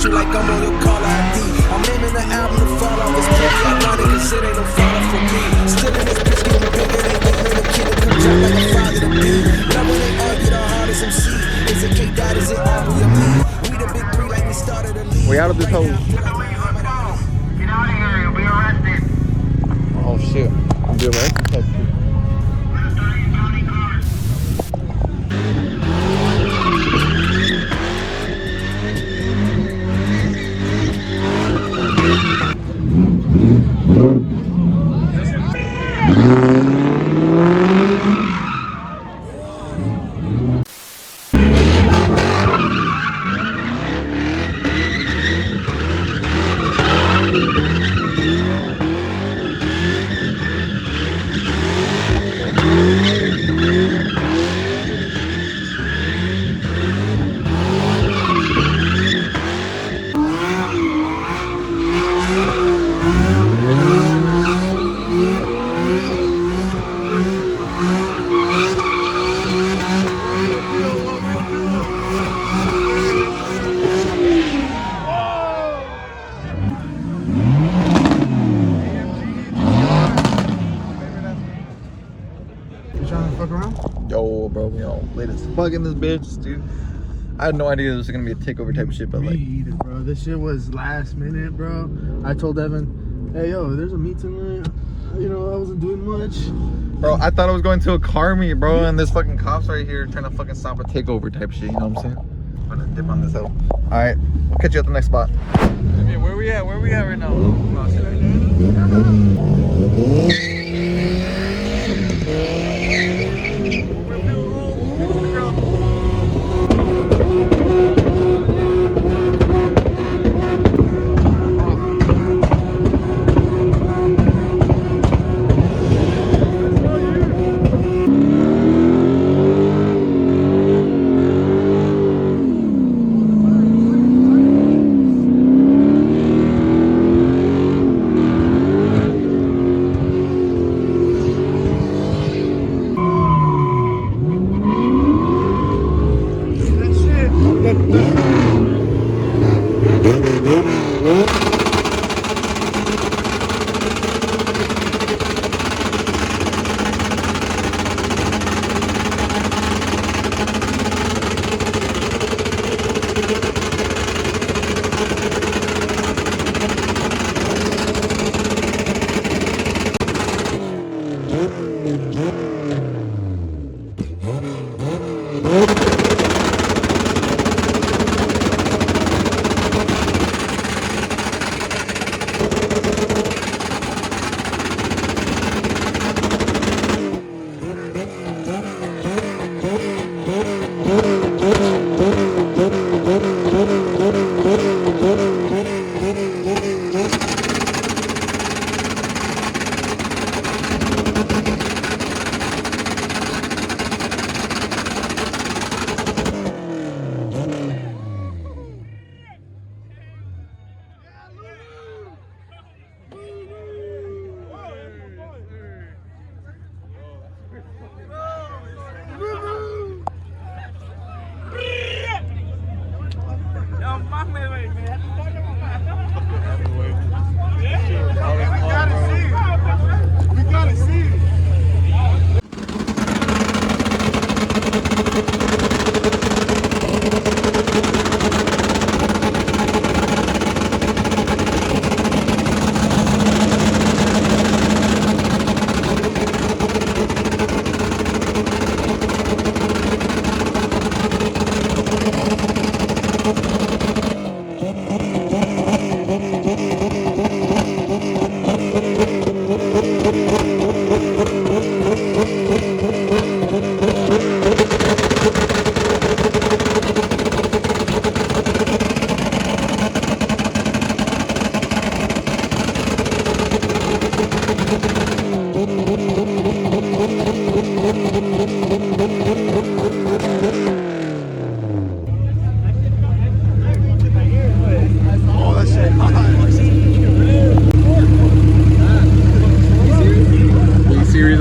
at you like I'm on your call ID. I'm naming the album to fall off. It's pretty ironic, cause it ain't no follow for me. Still in this bitch getting bigger, they nickname the kid to come drop like a father to be. Love when they argue the hardest MC. Is it K Dot, is it Aubrey or me? We the big three like we started a league. We out of this hole. Get out of here, you'll be arrested. Oh shit. I'm doing right. Yo, bro, you know, late as fuck in this bitch, dude. I had no idea this was gonna be a takeover type of shit, but Me like, either, bro. This shit was last minute, bro. I told Evan, hey, yo, there's a meet tonight. You know, I wasn't doing much. bro, I thought I was going to a car meet, bro, and this fucking cops right here trying to fucking stop a takeover type shit. You know what I'm saying? I'm gonna dip on this hill. All right, we'll catch you at the next spot. I mean, where we at? Where we at right now?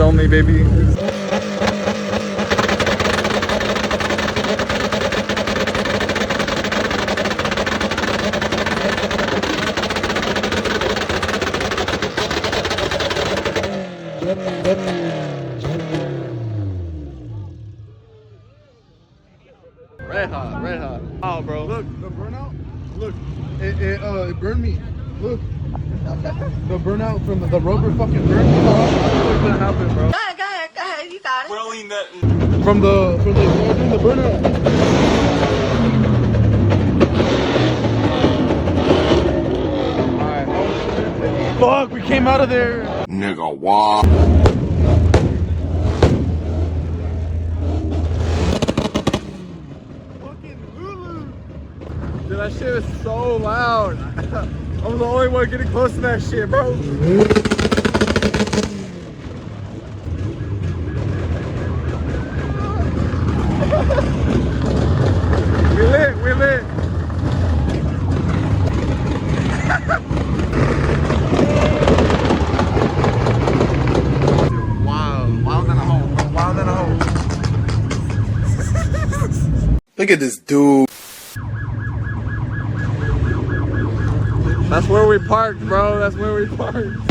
Only, baby. the burnout. Look, it burned me. Look, the burnout from the rubber fucking burned me. What's gonna happen, bro? Go ahead, you got it. Really nothing. From the burnout. Fuck, we came out of there. Nigga, wow. Dude, that shit is so loud. I'm the only one getting close to that shit, bro. We lit. Wild than a hoe. Look at this dude. That's where we parked, bro. That's where we parked.